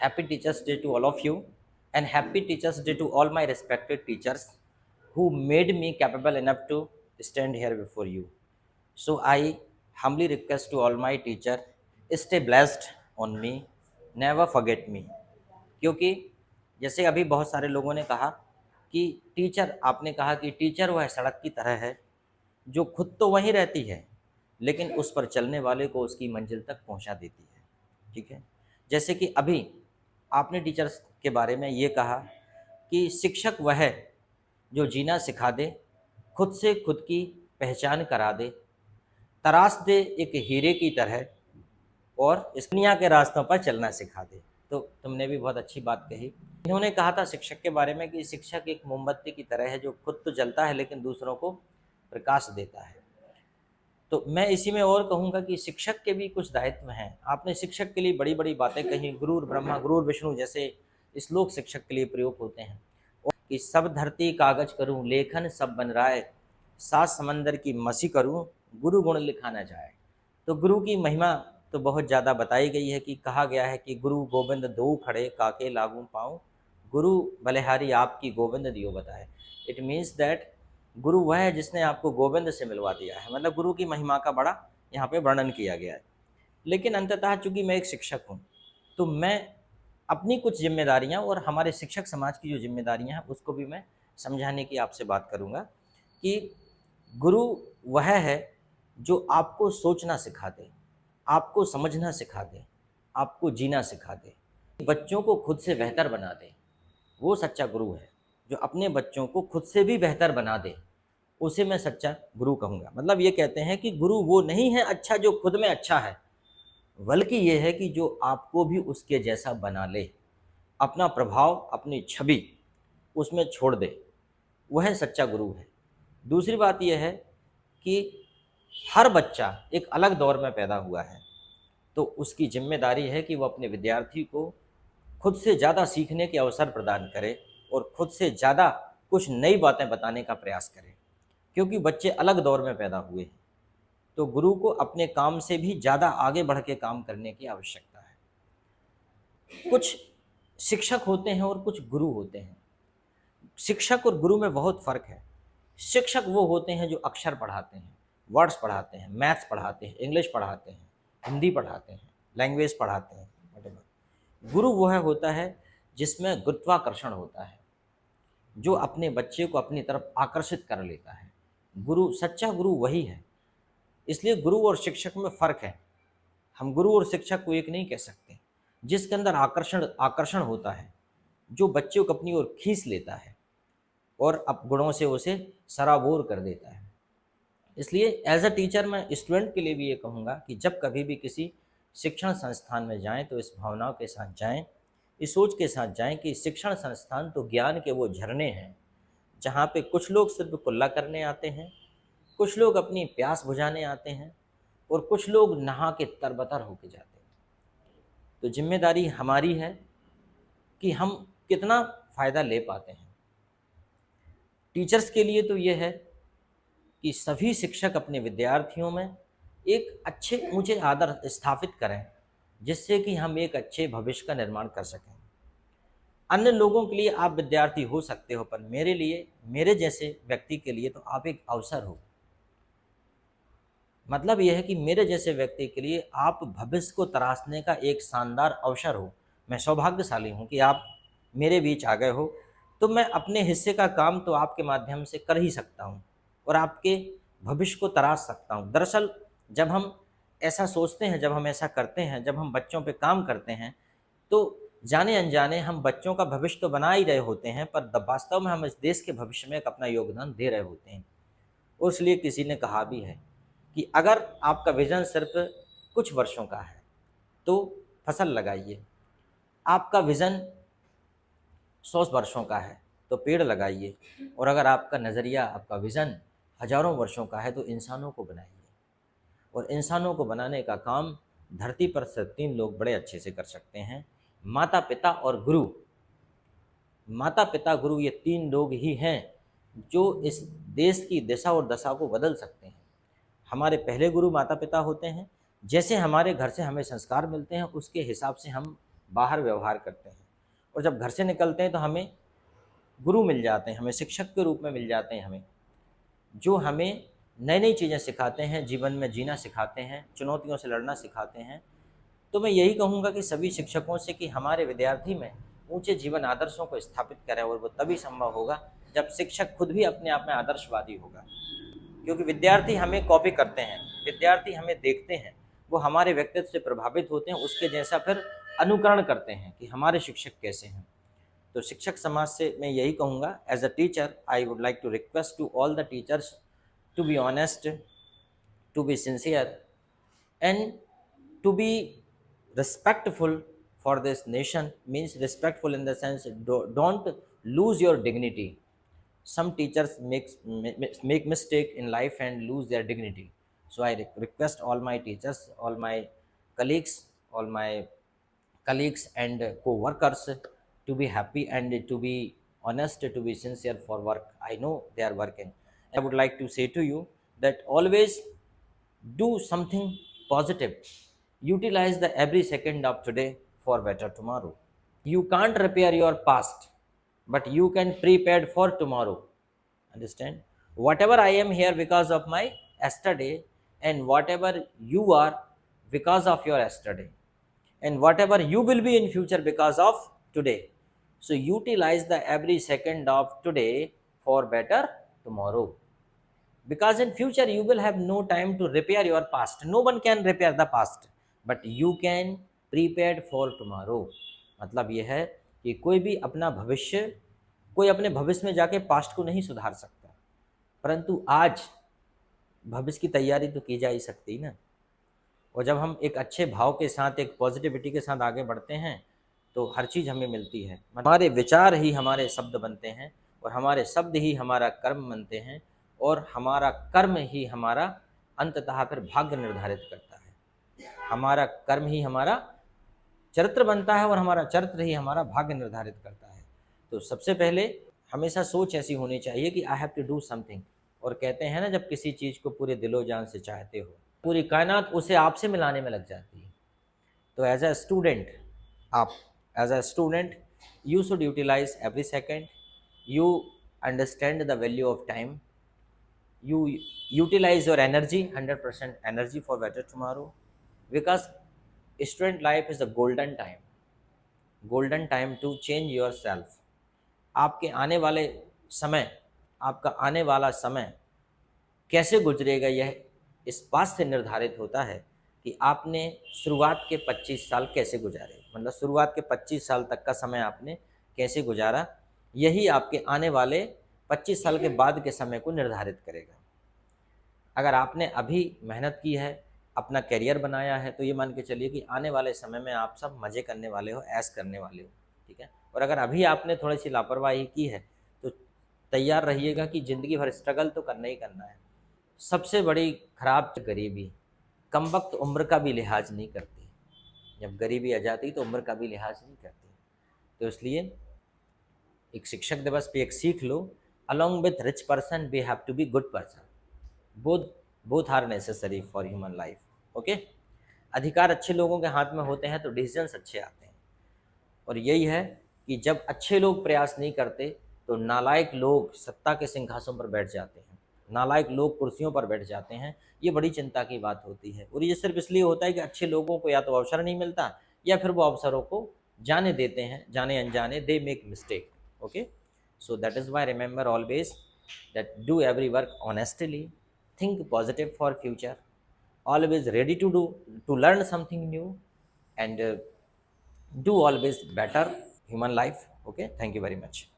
Happy Teachers Day to all of you, and Happy Teachers Day to all my respected teachers who made me capable enough to stand here before you. So I humbly request to all my teacher, stay blessed on me, never forget me. क्योंकि जैसे अभी बहुत सारे लोगों ने कहा कि teacher, आपने कहा कि टीचर वह सड़क की तरह है जो खुद तो वहीं रहती है लेकिन उस पर चलने वाले को उसकी मंजिल तक पहुंचा देती है। ठीक है, जैसे कि अभी आपने टीचर्स के बारे में ये कहा कि शिक्षक वह है जो जीना सिखा दे, खुद से खुद की पहचान करा दे, तराश दे एक हीरे की तरह और इस दुनिया के रास्तों पर चलना सिखा दे। तो तुमने भी बहुत अच्छी बात कही। इन्होंने कहा था शिक्षक के बारे में कि शिक्षक एक मोमबत्ती की तरह है जो खुद तो जलता है लेकिन दूसरों को प्रकाश देता है। तो मैं इसी में और कहूँगा कि शिक्षक के भी कुछ दायित्व हैं। आपने शिक्षक के लिए बड़ी बड़ी बातें कही, गुरुर ब्रह्मा गुरुर विष्णु जैसे श्लोक शिक्षक के लिए प्रयोग होते हैं। और कि सब धरती कागज करूँ, लेखन सब बन राय, सात समंदर की मसी करूँ, गुरु गुण लिखा न जाए। तो गुरु की महिमा तो बहुत ज़्यादा बताई गई है कि कहा गया है कि गुरु गोविंद दो खड़े काके लागू पाऊँ, गुरु बलिहारी आपकी गोविंद दियो बताए। इट मीन्स दैट गुरु वह है जिसने आपको गोविंद से मिलवा दिया है। मतलब गुरु की महिमा का बड़ा यहाँ पे वर्णन किया गया है। लेकिन अंततः चूंकि मैं एक शिक्षक हूँ तो मैं अपनी कुछ जिम्मेदारियाँ और हमारे शिक्षक समाज की जो जिम्मेदारियाँ हैं उसको भी मैं समझाने की आपसे बात करूँगा कि गुरु वह है जो आपको सोचना सिखा दे, आपको समझना सिखा दे, आपको जीना सिखा दे, बच्चों को खुद से बेहतर बना दे। वो सच्चा गुरु है जो अपने बच्चों को खुद से भी बेहतर बना दे, उसे मैं सच्चा गुरु कहूँगा। मतलब ये कहते हैं कि गुरु वो नहीं है अच्छा जो खुद में अच्छा है, बल्कि ये है कि जो आपको भी उसके जैसा बना ले, अपना प्रभाव, अपनी छवि उसमें छोड़ दे, वह सच्चा गुरु है। दूसरी बात यह है कि हर बच्चा एक अलग दौर में पैदा हुआ है, तो उसकी जिम्मेदारी है कि वो अपने विद्यार्थी को खुद से ज़्यादा सीखने के अवसर प्रदान करे और खुद से ज़्यादा कुछ नई बातें बताने का प्रयास करे, क्योंकि बच्चे अलग दौर में पैदा हुए हैं। तो गुरु को अपने काम से भी ज़्यादा आगे बढ़ के काम करने की आवश्यकता है। कुछ शिक्षक होते हैं और कुछ गुरु होते हैं। शिक्षक और गुरु में बहुत फ़र्क है। शिक्षक वो होते हैं जो अक्षर पढ़ाते हैं, वर्ड्स पढ़ाते हैं, मैथ्स पढ़ाते हैं, इंग्लिश पढ़ाते हैं, हिंदी पढ़ाते हैं, लैंग्वेज पढ़ाते हैं, वटेवर। गुरु वह होता है जिसमें गुरुत्वाकर्षण होता है, जो अपने बच्चे को अपनी तरफ आकर्षित कर लेता है। गुरु, सच्चा गुरु वही है। इसलिए गुरु और शिक्षक में फ़र्क है। हम गुरु और शिक्षक को एक नहीं कह सकते। जिसके अंदर आकर्षण आकर्षण होता है, जो बच्चे को अपनी ओर खींच लेता है और अब गुणों से उसे सराबोर कर देता है। इसलिए एज अ टीचर मैं स्टूडेंट के लिए भी ये कहूँगा कि जब कभी भी किसी शिक्षण संस्थान में जाएं तो इस भावनाओं के साथ जाएं, इस सोच के साथ जाएं कि शिक्षण संस्थान तो ज्ञान के वो झरने हैं जहाँ पे कुछ लोग सिर्फ कुल्ला करने आते हैं, कुछ लोग अपनी प्यास बुझाने आते हैं और कुछ लोग नहा के तरबतर होके जाते हैं। तो जिम्मेदारी हमारी है कि हम कितना फ़ायदा ले पाते हैं। टीचर्स के लिए तो ये है कि सभी शिक्षक अपने विद्यार्थियों में एक अच्छे ऊंचे आदर स्थापित करें, जिससे कि हम एक अच्छे भविष्य का निर्माण कर सकें। अन्य लोगों के लिए आप विद्यार्थी हो सकते हो, पर मेरे लिए, मेरे जैसे व्यक्ति के लिए तो आप एक अवसर हो। मतलब यह है कि मेरे जैसे व्यक्ति के लिए आप भविष्य को तराशने का एक शानदार अवसर हो। मैं सौभाग्यशाली हूँ कि आप मेरे बीच आ गए हो, तो मैं अपने हिस्से का काम तो आपके माध्यम से कर ही सकता हूँ और आपके भविष्य को तराश सकता हूँ। दरअसल जब हम ऐसा सोचते हैं, जब हम ऐसा करते हैं, जब हम बच्चों पे काम करते हैं, तो जाने अनजाने हम बच्चों का भविष्य तो बना ही रहे होते हैं, पर वास्तव में हम इस देश के भविष्य में एक अपना योगदान दे रहे होते हैं। और इसलिए किसी ने कहा भी है कि अगर आपका विज़न सिर्फ कुछ वर्षों का है तो फसल लगाइए, आपका विज़न 100 वर्षों का है तो पेड़ लगाइए, और अगर आपका नज़रिया, आपका विज़न हज़ारों वर्षों का है तो इंसानों को बनाइए। और इंसानों को बनाने का काम धरती पर सिर्फ 3 लोग बड़े अच्छे से कर सकते हैं, माता पिता और गुरु। माता पिता गुरु ये 3 लोग ही हैं जो इस देश की दिशा और दशा को बदल सकते हैं। हमारे पहले गुरु माता पिता होते हैं। जैसे हमारे घर से हमें संस्कार मिलते हैं उसके हिसाब से हम बाहर व्यवहार करते हैं। और जब घर से निकलते हैं तो हमें गुरु मिल जाते हैं, हमें शिक्षक के रूप में मिल जाते हैं, हमें जो हमें नई नई चीज़ें सिखाते हैं, जीवन में जीना सिखाते हैं, चुनौतियों से लड़ना सिखाते हैं। तो मैं यही कहूँगा कि सभी शिक्षकों से कि हमारे विद्यार्थी में ऊंचे जीवन आदर्शों को स्थापित करें, और वो तभी संभव होगा जब शिक्षक खुद भी अपने आप में आदर्शवादी होगा। क्योंकि विद्यार्थी हमें कॉपी करते हैं, विद्यार्थी हमें देखते हैं, वो हमारे व्यक्तित्व से प्रभावित होते हैं, उसके जैसा फिर अनुकरण करते हैं कि हमारे शिक्षक कैसे हैं। तो शिक्षक समाज से मैं यही कहूँगा, as a teacher I would like to request to all the teachers to be honest, to be sincere, and to be respectful for this nation. Means respectful in the sense, don't lose your dignity. Some teachers make mistake in life and lose their dignity. So I request all my teachers, all my colleagues, all my colleagues and co-workers to be happy and to be honest, to be sincere for work. I know they are working. I would like to say to you that always do something positive. Utilize the every second of today for better tomorrow. You can't repair your past, but you can prepare for tomorrow. Understand? Whatever I am here because of my yesterday, and whatever you are because of your yesterday, and whatever you will be in future because of today. So utilize the every second of today for better tomorrow, because in future you will have no time to repair your past. No one can repair the past, but you can prepare for tomorrow. मतलब ये है कि कोई अपने भविष्य में जाके past को नहीं सुधार सकता, परंतु आज भविष्य की तैयारी तो की जा ही सकती ना। और जब हम एक अच्छे भाव के साथ, एक पॉजिटिविटी के साथ आगे बढ़ते हैं तो हर चीज़ हमें मिलती है। हमारे विचार ही हमारे शब्द बनते हैं, और हमारे शब्द ही हमारा कर्म बनते हैं, और हमारा कर्म ही हमारा अंततः फिर भाग्य निर्धारित करता है। हमारा कर्म ही हमारा चरित्र बनता है, और हमारा चरित्र ही हमारा भाग्य निर्धारित करता है। तो सबसे पहले हमेशा सोच ऐसी होनी चाहिए कि I have to do something. और कहते हैं ना, जब किसी चीज़ को पूरे दिलो जान से चाहते हो, पूरी कायनात उसे आपसे मिलाने में लग जाती है। तो एज अ स्टूडेंट, आप as a student you should utilize every second. You understand the value of time. You utilize your energy, 100% energy for better tomorrow, because student life is a golden time to change yourself. आपके आने वाले समय, आपका आने वाला समय कैसे गुजरेगा, यह इस बात से निर्धारित होता है कि आपने शुरुआत के 25 साल कैसे गुजारे। मतलब शुरुआत के 25 साल तक का समय आपने कैसे गुजारा, यही आपके आने वाले 25 साल के बाद के समय को निर्धारित करेगा। अगर आपने अभी मेहनत की है, अपना करियर बनाया है, तो ये मान के चलिए कि आने वाले समय में आप सब मज़े करने वाले हो, ऐश करने वाले हो, ठीक है। और अगर अभी आपने थोड़ी सी लापरवाही की है तो तैयार रहिएगा कि ज़िंदगी भर स्ट्रगल तो करना ही करना है। सबसे बड़ी खराब गरीबी, कमबख्त उम्र का भी लिहाज नहीं करती। जब गरीबी आ जाती तो उम्र का भी लिहाज नहीं करती। तो इसलिए एक शिक्षक दिवस पे एक सीख लो, along with rich person we have to be good person. Both are necessary for human life. Okay, अधिकार अच्छे लोगों के हाथ में होते हैं तो डिसीजंस अच्छे आते हैं। और यही है कि जब अच्छे लोग प्रयास नहीं करते तो नालायक लोग सत्ता के सिंहासन पर बैठ जाते हैं, नालायक लोग कुर्सियों पर बैठ जाते हैं। ये बड़ी चिंता की बात होती है। और ये सिर्फ इसलिए होता है कि अच्छे लोगों को या तो अवसर नहीं मिलता, या फिर वो अवसरों को जाने देते हैं, जाने अनजाने, they make mistake. Okay, so that is why remember always that do every work honestly, think positive for future, always ready to learn something new, and do always better human life. Okay, thank you very much.